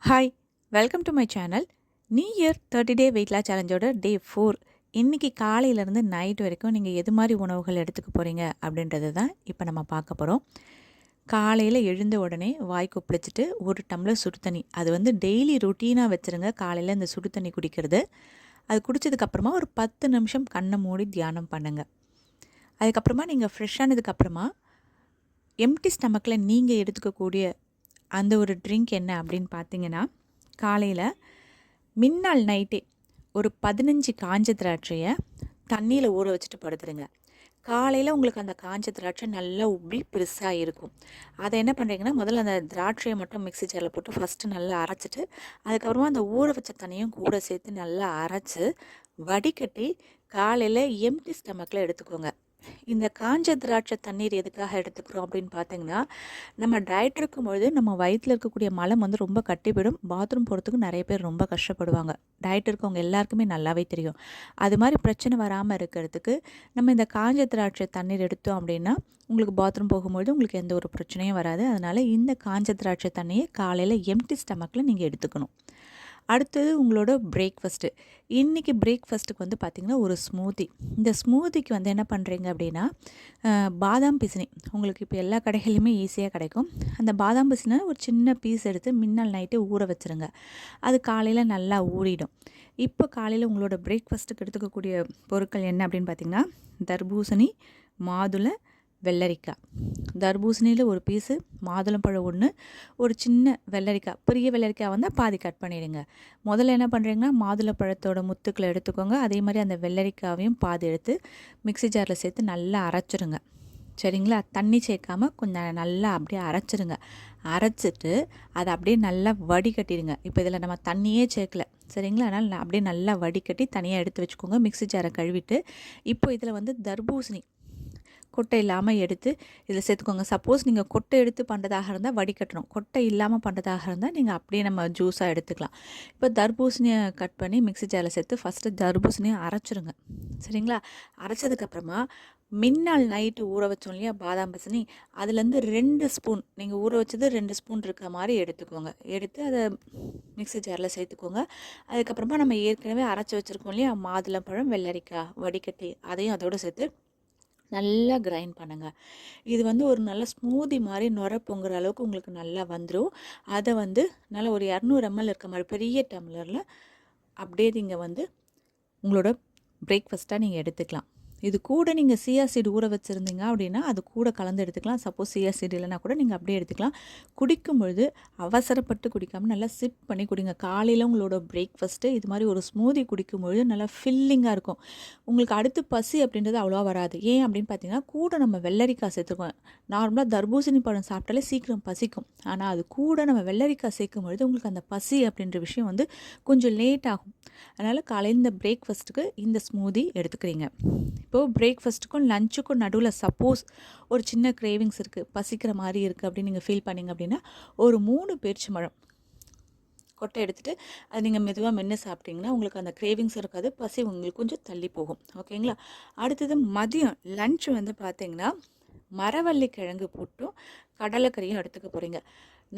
Hi, welcome to my channel. New year 30 day weight loss சேலஞ்சோட day 4. இன்றைக்கி காலையிலேருந்து night வரைக்கும் நீங்கள் எது மாதிரி உணவுகள் எடுத்துக்க போகிறீங்க அப்படின்றது தான் இப்போ நம்ம பார்க்க போகிறோம். காலையில் எழுந்த உடனே வாய் கொப்பளிச்சிட்டு ஒரு டம்ளர் சுடு தண்ணி, அது வந்து டெய்லி ரொட்டீனாக வச்சுருங்க. காலையில் இந்த சுடு தண்ணி குடிக்கிறது, அது குடித்ததுக்கப்புறமா ஒரு 10 நிமிஷம் கண்ணை மூடி தியானம் பண்ணுங்கள். அதுக்கப்புறமா நீங்கள் ஃப்ரெஷ்ஷானதுக்கப்புறமா எம்டி ஸ்டமக்கில் நீங்கள் எடுத்துக்கக்கூடிய அந்த ஒரு ட்ரிங்க் என்ன அப்படின்னு பார்த்தீங்கன்னா, காலையில் மின்னாள் நைட்டே ஒரு 15 காஞ்ச திராட்சையை தண்ணியில் ஊற வச்சுட்டு படுத்துருங்க. காலையில் உங்களுக்கு அந்த காஞ்ச திராட்சை நல்லா உப்பி பெருசாக இருக்கும். அதை என்ன பண்ணுறீங்கன்னா, முதல்ல அந்த திராட்சையை மட்டும் மிக்ஸி ஜாரில் போட்டு ஃபஸ்ட்டு நல்லா அரைச்சிட்டு, அதுக்கப்புறமா அந்த ஊற வச்ச தண்ணியும் கூட சேர்த்து நல்லா அரைச்சி வடிகட்டி காலையில் எம்டி ஸ்டமக்கில் எடுத்துக்கோங்க. இந்த காஞ்ச திராட்சை தண்ணீர் எதுக்காக எடுத்துக்கிறோம் அப்படின்னு பார்த்தீங்கன்னா, நம்ம டயட் இருக்கும்பொழுது நம்ம வயிற்றில் இருக்கக்கூடிய மலம் வந்து ரொம்ப கட்டிவிடும். பாத்ரூம் போகிறதுக்கு நிறைய பேர் ரொம்ப கஷ்டப்படுவாங்க. டயட் இருக்கவங்க எல்லாருக்குமே நல்லாவே தெரியும். அது மாதிரி பிரச்சனை வராமல் இருக்கிறதுக்கு நம்ம இந்த காஞ்ச திராட்சை தண்ணீர் எடுத்தோம் அப்படின்னா, உங்களுக்கு பாத்ரூம் போகும்பொழுது உங்களுக்கு எந்த ஒரு பிரச்சனையும் வராது. அதனால் இந்த காஞ்ச திராட்சை தண்ணியை காலையில் எம்டி ஸ்டமக்கில் நீங்கள் எடுத்துக்கணும். அடுத்தது உங்களோட பிரேக்ஃபாஸ்ட்டு. இன்றைக்கி பிரேக்ஃபாஸ்ட்டுக்கு வந்து பார்த்திங்கன்னா ஒரு ஸ்மூத்தி. இந்த ஸ்மூத்திக்கு வந்து என்ன பண்ணுறீங்க அப்படின்னா, பாதாம் பிசினி உங்களுக்கு இப்போ எல்லா கடைகள்லையுமே ஈஸியாக கிடைக்கும். அந்த பாதாம் பிசினை ஒரு சின்ன பீஸ் எடுத்து மின்னல் நைட்டு ஊற வச்சுருங்க. அது காலையில் நல்லா ஊறிடும். இப்போ காலையில் உங்களோட பிரேக்ஃபாஸ்ட்டுக்கு எடுத்துக்கக்கூடிய பொருட்கள் என்ன அப்படின்னு பார்த்திங்கன்னா, தர்பூசணி, மாதுளை, வெள்ளரிக்காய். தர்பூசணியில் ஒரு பீஸு, மாதுளம்பழம் ஒன்று, ஒரு சின்ன வெள்ளரிக்காய், பெரிய வெள்ளரிக்காய் வந்து பாதி கட் பண்ணிவிடுங்க. முதல்ல என்ன பண்ணுறீங்கன்னா, மாதுளப்பழத்தோட முத்துக்களை எடுத்துக்கோங்க. அதே மாதிரி அந்த வெள்ளரிக்காவையும் பாதி எடுத்து மிக்ஸி ஜாரில் சேர்த்து நல்லா அரைச்சிருங்க. சரிங்களா? தண்ணி சேர்க்காமல் கொஞ்சம் நல்லா அப்படியே அரைச்சிருங்க. அரைச்சிட்டு அதை அப்படியே நல்லா வடிகட்டிடுங்க. இப்போ இதில் நம்ம தண்ணியே சேர்க்கல, சரிங்களா? அதனால் அப்படியே நல்லா வடிகட்டி தனியாக எடுத்து வச்சுக்கோங்க. மிக்ஸி ஜாரை கழுவிட்டு இப்போ இதில் வந்து தர்பூசணி கொட்டை இல்லாமல் எடுத்து இதில் சேர்த்துக்கோங்க. சப்போஸ் நீங்கள் கொட்டை எடுத்து பண்ணுறதாக இருந்தால் வடிகட்டணும். கொட்டை இல்லாமல் பண்ணுறதாக இருந்தால் நீங்கள் அப்படியே நம்ம ஜூஸாக எடுத்துக்கலாம். இப்போ தர்பூசணியை கட் பண்ணி மிக்ஸி ஜாரில் சேர்த்து ஃபஸ்ட்டு தர்பூசணியை அரைச்சிருங்க. சரிங்களா? அரைச்சதுக்கப்புறமா மின்னாள் நைட்டு ஊற வச்சோம் இல்லையா பாதாம் பிசினி, அதுலேருந்து 2 ஸ்பூன், நீங்கள் ஊற வச்சது 2 ஸ்பூன் இருக்க மாதிரி எடுத்துக்கோங்க. எடுத்து அதை மிக்ஸி ஜாரில் சேர்த்துக்கோங்க. அதுக்கப்புறமா நம்ம ஏற்கனவே அரைச்சி வச்சுருக்கோம் இல்லையா மாதுளம்பழம், வெள்ளரிக்காய் வடிகட்டி, அதையும் அதோடு சேர்த்து நல்லா கிரைண்ட் பண்ணுங்கள். இது வந்து ஒரு நல்ல ஸ்மூதி மாதிரி நுர பொங்குற அளவுக்கு உங்களுக்கு நல்லா வந்துடும். அதை வந்து நல்லா ஒரு 200 ml இருக்க மாதிரி பெரிய டம்ளரில் அப்படியே நீங்கள் வந்து உங்களோட பிரேக்ஃபாஸ்ட்டாக நீங்கள் எடுத்துக்கலாம். இது கூட நீங்கள் சியா சீடு ஊற வச்சுருந்தீங்க அப்படின்னா அது கூட கலந்து எடுத்துக்கலாம். சப்போஸ் சியா சீடு இல்லைனா கூட நீங்கள் அப்படியே எடுத்துக்கலாம். குடிக்கும் பொழுது அவசரப்பட்டு குடிக்காமல் நல்லா சிப் பண்ணி குடிங்க. காலையில் உங்களோட பிரேக்ஃபாஸ்ட்டு இது மாதிரி ஒரு ஸ்மூதி குடிக்கும்பொழுது நல்லா ஃபில்லிங்காக இருக்கும். உங்களுக்கு அடுத்து பசி அப்படின்றது அவ்வளோவா வராது. ஏன் அப்படின்னு பார்த்தீங்கன்னா, கூட நம்ம வெள்ளரிக்காய் சேர்த்துக்குவோம். நார்மலாக தர்பூசணி பழம் சாப்பிட்டாலே சீக்கிரம் பசிக்கும். ஆனால் அது கூட நம்ம வெள்ளரிக்காய் சேர்க்கும் பொழுது உங்களுக்கு அந்த பசி அப்படின்ற விஷயம் வந்து கொஞ்சம் லேட் ஆகும். அதனால் காலையில் இந்த பிரேக்ஃபாஸ்ட்டுக்கு இந்த ஸ்மூதி எடுத்துக்கிறீங்க. இப்போது பிரேக்ஃபாஸ்ட்டுக்கும் லஞ்சுக்கும் நடுவில் சப்போஸ் ஒரு சின்ன கிரேவிங்ஸ் இருக்குது, பசிக்கிற மாதிரி இருக்குது அப்படின்னு நீங்கள் ஃபீல் பண்ணிங்க அப்படின்னா, ஒரு 3 பேரிச்சம்பழம் கொட்டை எடுத்துகிட்டு அது நீங்கள் மெதுவாக மென்று சாப்பிட்டிங்கன்னா உங்களுக்கு அந்த கிரேவிங்ஸ் இருக்காது, பசி உங்களுக்கு கொஞ்சம் தள்ளி போகும். ஓகேங்களா? அடுத்தது மதியம் லன்ச் வந்து பார்த்திங்கன்னா, மரவள்ளி கிழங்கு போட்டும் கடலைக்கறியும் எடுத்துக்க போகிறீங்க.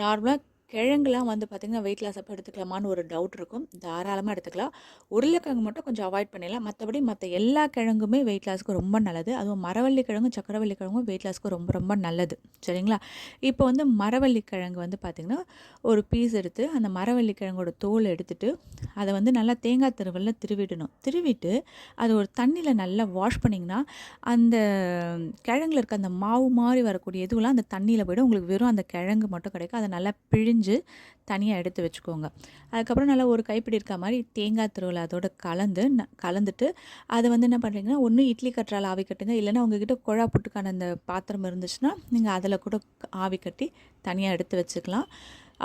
நார்மலாக கிழங்குலாம் வந்து பார்த்திங்கன்னா வெயிட் லாஸ் அப்போ எடுத்துக்கலாமான்னு ஒரு டவுட் இருக்கும். தாராளமாக எடுத்துக்கலாம். உருளைக்கிழங்கு மட்டும் கொஞ்சம் அவாய்ட் பண்ணிடலாம். மற்றபடி மற்ற எல்லா கிழங்குமே வெயிட் லாஸ்க்கு ரொம்ப நல்லது. அதுவும் மரவள்ளி கிழங்கும் சக்கரவள்ளி கிழங்கும் வெயிட் லாஸ்க்கு ரொம்ப ரொம்ப நல்லது. சரிங்களா? இப்போ வந்து மரவள்ளி கிழங்கு வந்து பார்த்திங்கன்னா ஒரு பீஸ் எடுத்து அந்த மரவள்ளி கிழங்கோட தோல் எடுத்துகிட்டு அதை வந்து நல்லா தேங்காய் திருவல்ல திருவிடணும். திருவிட்டு அதை ஒரு தண்ணியில் நல்லா வாஷ் பண்ணிங்கன்னா அந்த கிழங்குல இருக்க அந்த மாவு மாதிரி வரக்கூடிய இதுவெல்லாம் அந்த தண்ணியில் போய்டும். உங்களுக்கு வெறும் அந்த கிழங்கு மட்டும் கிடைக்கும். அதை நல்லா பிழிஞ்சு தனியாக எடுத்து வச்சுக்கோங்க. அதுக்கப்புறம் நல்லா ஒரு கைப்பிடி இருக்க மாதிரி தேங்காய் துருவல் அதோட கலந்துட்டு அதை வந்து என்ன பண்ணுறீங்கன்னா, ஒன்று இட்லி கட்டுறால் ஆவி கட்டுங்க, இல்லைன்னா உங்ககிட்ட குழா புட்டுக்கான அந்த பாத்திரம் இருந்துச்சுன்னா நீங்கள் அதில் கூட ஆவி கட்டி தனியாக எடுத்து வச்சுக்கலாம்.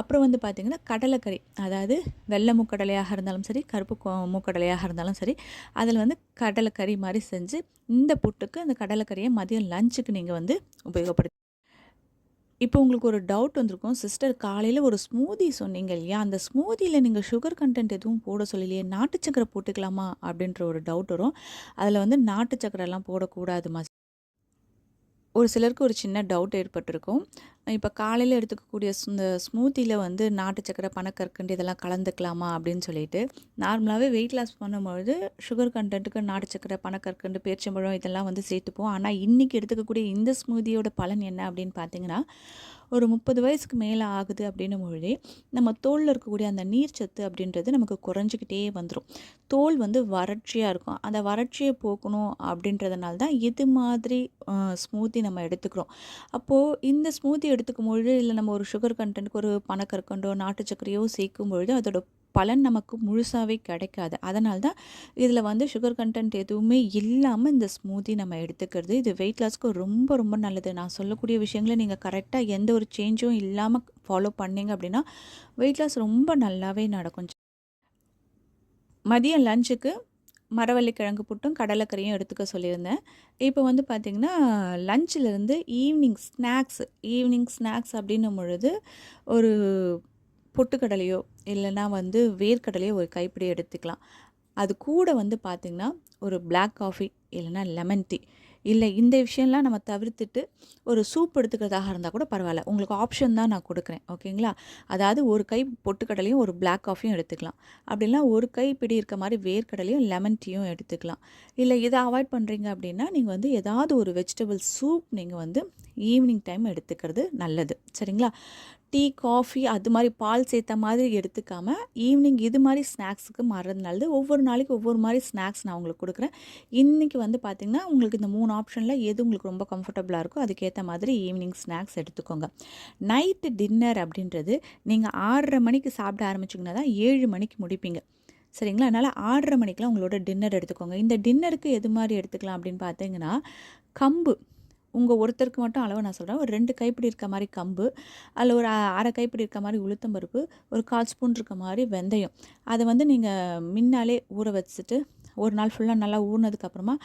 அப்புறம் வந்து பார்த்திங்கன்னா கடலைக்கறி, அதாவது வெள்ளை மூக்கடலையாக இருந்தாலும் சரி, கருப்பு மூக்கடலையாக இருந்தாலும் சரி, அதில் வந்து கடலைக்கறி மாதிரி செஞ்சு இந்த புட்டுக்கு அந்த கடலைக்கறியை மதியம் லஞ்சுக்கு நீங்கள் வந்து உபயோகப்படுத்தி. இப்போ உங்களுக்கு ஒரு டவுட் வந்திருக்கும், சிஸ்டர் காலையில் ஒரு ஸ்மூதி சொன்னீங்க இல்லையா, அந்த ஸ்மூதியில் நீங்கள் சுகர் கண்டென்ட் எதுவும் போட சொல்லலையே, நாட்டு சக்கரை போட்டுக்கலாமா அப்படின்ற ஒரு டவுட் வரும். அதில் வந்து நாட்டு சக்கரைலாம் போடக்கூடாதுமா. ஒரு சிலருக்கு ஒரு சின்ன டவுட் ஏற்பட்டிருக்கும். இப்போ காலையில எடுத்துக்கக்கூடிய இந்த ஸ்மூத்தியில் வந்து நாட்டு சர்க்கரை, பனக்கற்கண்டு இதெல்லாம் கலந்துக்கலாமா அப்படின்னு சொல்லிட்டு. நார்மலாகவே வெயிட் லாஸ் பண்ணும்பொழுது சுகர் கன்டென்ட்டுக்கு நாட்டு சர்க்கரை, பனக்கற்கண்டு, பேரிச்சம்பழம் இதெல்லாம் வந்து சேர்த்துப்போம். ஆனால் இன்றைக்கி எடுத்துக்கக்கூடிய இந்த ஸ்மூதியோட பலன் என்ன அப்படின்னு பார்த்தீங்கன்னா, ஒரு 30 வயசுக்கு மேலே ஆகுது அப்படின்னும் பொழுதே நம்ம தோலில் இருக்கக்கூடிய அந்த நீர்ச்சத்து அப்படின்றது நமக்கு குறைஞ்சிக்கிட்டே வந்துடும். தோல் வந்து வறட்சியாக இருக்கும். அந்த வறட்சியை போக்கணும் அப்படின்றதுனால தான் இது மாதிரி ஸ்மூத்தி நம்ம எடுத்துக்கிறோம். அப்போது இந்த ஸ்மூத்தி எடுத்துக்கும் பொழுது இல்லை நம்ம ஒரு சுகர் கண்டென்ட்க்கு ஒரு பனக்கற்கண்டோ நாட்டு சர்க்கரையோ சேர்க்கும் பொழுது அதோட பலன் நமக்கு முழுசாகவே கிடைக்காது. அதனால தான் இதில் வந்து சுகர் கண்டென்ட் எதுவுமே இல்லாமல் இந்த ஸ்மூத்தி நம்ம எடுத்துக்கிறது. இது வெயிட் லாஸ்க்கு ரொம்ப ரொம்ப நல்லது. நான் சொல்லக்கூடிய விஷயங்களை நீங்கள் கரெக்டாக எந்த ஒரு சேஞ்சும் இல்லாமல் ஃபாலோ பண்ணீங்க அப்படின்னா வெயிட் லாஸ் ரொம்ப நல்லாவே நடக்கும். மதியம் லஞ்சுக்கு மரவள்ளிக்கிழங்கு புட்டும் கடலைக்கறியும் எடுத்துக்க சொல்லியிருந்தேன். இப்போ வந்து பார்த்திங்கன்னா லஞ்சிலேருந்து ஈவினிங் ஸ்நாக்ஸ் அப்படின்னும் பொழுது ஒரு பொட்டுக்கடலையோ இல்லைன்னா வந்து வேர்க்கடலையோ ஒரு கைப்பிடி எடுத்துக்கலாம். அது கூட வந்து பார்த்திங்கன்னா ஒரு பிளாக் காஃபி இல்லைன்னா லெமன் டீ, இல்லை இந்த விஷயம்லாம் நம்ம தவிர்த்துட்டு ஒரு சூப் எடுத்துக்கிறதாக இருந்தால் கூட பரவாயில்ல. உங்களுக்கு ஆப்ஷன் தான் நான் கொடுக்குறேன். ஓகேங்களா? அதாவது ஒரு கை பொட்டுக்கடலையும் ஒரு பிளாக் காஃபியும் எடுத்துக்கலாம். அப்படின்னா ஒரு கைப்பிடி இருக்க மாதிரி வேர்க்கடலையும் லெமன் டீயும் எடுத்துக்கலாம். இல்லை இதை அவாய்ட் பண்ணுறீங்க அப்படின்னா நீங்கள் வந்து ஏதாவது ஒரு வெஜிடபிள் சூப் நீங்கள் வந்து ஈவினிங் டைம் எடுத்துக்கிறது நல்லது. சரிங்களா? டீ, காஃபி அது மாதிரி பால் சேர்த்த மாதிரி எடுத்துக்காமல் ஈவினிங் இது மாதிரி ஸ்நாக்ஸுக்கு மாறுறது நல்லது. ஒவ்வொரு நாளைக்கு ஒவ்வொரு மாதிரி ஸ்நாக்ஸ் நான் உங்களுக்கு கொடுக்குறேன். இன்றைக்கி வந்து பார்த்திங்கன்னா உங்களுக்கு இந்த 3 ஆப்ஷனில் எது உங்களுக்கு ரொம்ப கம்ஃபர்டபுளாக இருக்கோ அதுக்கேற்ற மாதிரி ஈவினிங் ஸ்நாக்ஸ் எடுத்துக்கோங்க. நைட்டு டின்னர் அப்படின்றது நீங்கள் 6:30 மணிக்கு சாப்பிட ஆரம்பிச்சிங்கன்னா தான் 7 மணிக்கு முடிப்பீங்க. சரிங்களா? அதனால் 6:30 மணிக்கெலாம் உங்களோட டின்னர் எடுத்துக்கோங்க. இந்த டின்னருக்கு எது மாதிரி எடுத்துக்கலாம் அப்படின்னு பார்த்தீங்கன்னா, கம்பு உங்கள் ஒருத்தருக்கு மட்டும் அளவு நான் சொல்கிறேன். ஒரு 2 கைப்பிடி இருக்க மாதிரி கம்பு, அதில் ஒரு அரை கைப்பிடி இருக்க மாதிரி உளுத்தம்பருப்பு, ஒரு 1/4 ஸ்பூன் இருக்க மாதிரி வெந்தயம். அதை வந்து நீங்கள் முன்னாலே ஊற வச்சுட்டு ஒரு நாள் ஃபுல்லாக நல்லா ஊறினதுக்கப்புறமா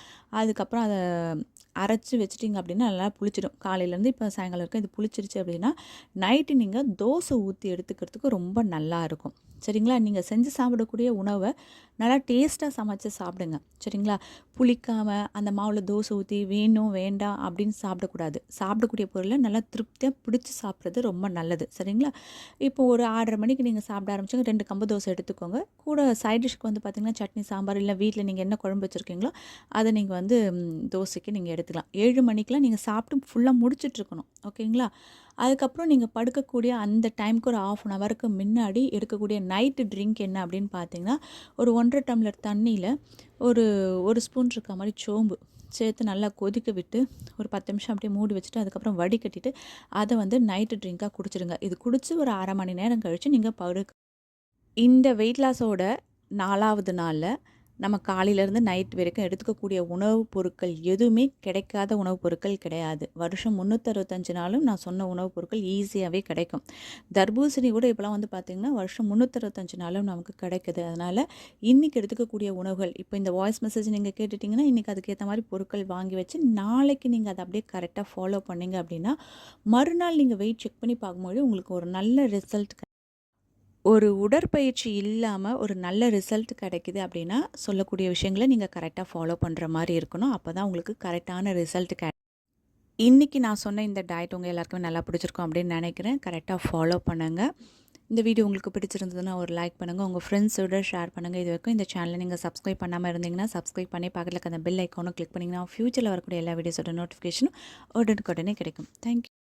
அதுக்கப்புறம் அதை அரைச்சி வச்சிட்டிங்க அப்படின்னா நல்லா புளிச்சிடும். காலையிலேருந்து இப்போ சாயங்காலம் வரைக்கும் இது புளிச்சிருச்சு அப்படின்னா நைட்டு நீங்கள் தோசை ஊற்றி எடுத்துக்கிறதுக்கு ரொம்ப நல்லா இருக்கும். சரிங்களா? நீங்கள் செஞ்சு சாப்பிடக்கூடிய உணவை நல்லா டேஸ்ட்டாக சமைச்சு சாப்பிடுங்க. சரிங்களா? புளிக்காமல் அந்த மாவில் தோசை ஊற்றி வேணும் வேண்டாம் அப்படின்னு சாப்பிடக்கூடாது. சாப்பிடக்கூடிய பொருளை நல்லா திருப்தியாக பிடிச்சி சாப்பிட்றது ரொம்ப நல்லது. சரிங்களா? இப்போ ஒரு 6:30 மணிக்கு நீங்கள் சாப்பிட ஆரம்பிச்சுங்க 2 கம்பு தோசை எடுத்துக்கோங்க. கூட சைட் டிஷ்க்கு வந்து பார்த்திங்கன்னா சட்னி, சாம்பார் இல்லை வீட்டில் நீங்கள் என்ன குழம்பு வச்சுருக்கீங்களோ அதை நீங்கள் வந்து தோசைக்கு நீங்கள் எடுத்துக்கலாம். 7 மணிக்கெலாம் நீங்கள் சாப்பிட்டு ஃபுல்லாக முடிச்சிட்ருக்கணும். ஓகேங்களா? அதுக்கப்புறம் நீங்கள் படுக்கக்கூடிய அந்த டைமுக்கு ஒரு 1/2 ஹவருக்கு முன்னாடி எடுக்கக்கூடிய நைட்டு ட்ரிங்க் என்ன அப்படின்னு பார்த்தீங்கன்னா, ஒரு 1 1/2 டம்ளர் தண்ணியில் ஒரு ஸ்பூன் இருக்க மாதிரி சோம்பு சேர்த்து நல்லா கொதிக்க விட்டு ஒரு 10 நிமிஷம் அப்படியே மூடி வச்சுட்டு அதுக்கப்புறம் வடிகட்டிட்டு அதை வந்து நைட்டு ட்ரிங்காக குடிச்சிடுங்க. இது குடித்து ஒரு 1/2 மணி நேரம் கழித்து நீங்கள் இந்த வெயிட் லாஸோட 4வது நாளில் நம்ம காலையிலேருந்து நைட் வரைக்கும் எடுத்துக்கக்கூடிய உணவுப் பொருட்கள் எதுவுமே கிடைக்காத உணவுப் பொருட்கள் கிடையாது. வருஷம் 365 நாளும் நான் சொன்ன உணவுப் பொருட்கள் ஈஸியாகவே கிடைக்கும். தர்பூசணி கூட இப்போலாம் வந்து பார்த்திங்கன்னா வருஷம் 365 நாளும் நமக்கு கிடைக்குது. அதனால் இன்றைக்கி எடுத்துக்கக்கூடிய உணவுகள் இப்போ இந்த வாய்ஸ் மெசேஜ் நீங்கள் கேட்டுட்டிங்கன்னா இன்றைக்கி அதுக்கேற்ற மாதிரி பொருட்கள் வாங்கி வச்சு நாளைக்கு நீங்கள் அதை அப்படியே கரெக்டாக ஃபாலோ பண்ணிங்க அப்படின்னா மறுநாள் நீங்கள் வெயிட் செக் பண்ணி பார்க்கும்போது உங்களுக்கு ஒரு நல்ல ரிசல்ட் ஒரு உடற்பயிற்சி இல்லாமல் ஒரு நல்ல ரிசல்ட் கிடைக்குது அப்படின்னா சொல்லக்கூடிய விஷயங்களை நீங்கள் கரெக்டாக ஃபாலோ பண்ணுற மாதிரி இருக்கணும். அப்போ தான் உங்களுக்கு கரெக்டான ரிசல்ட் இன்றைக்கி நான் சொன்ன இந்த டயட் உங்கள் எல்லாருக்குமே நல்லா பிடிச்சிருக்கும் அப்படின்னு நினைக்கிறேன். கரெக்டாக ஃபாலோ பண்ணுங்கள். இந்த வீடியோ உங்களுக்கு பிடிச்சிருந்ததுன்னா ஒரு லைக் பண்ணுங்கள், உங்கள் ஃப்ரெண்ட்ஸோட ஷேர் பண்ணுங்கள். இது வரைக்கும் இந்த சேனலை நீங்கள் சப்ஸ்கிரைப் பண்ணாமல் இருந்தீங்கன்னா சப்ஸ்கிரைப் பண்ணி பக்கத்தில் அந்த பெல் ஐக்கானும் கிளிக் பண்ணிங்கன்னா ஃப்யூச்சரில் வரக்கூடிய எல்லா வீடியோஸோட நோட்டிஃபிகேஷனும் உடனுக்குடனே கிடைக்கும். தேங்க்யூ.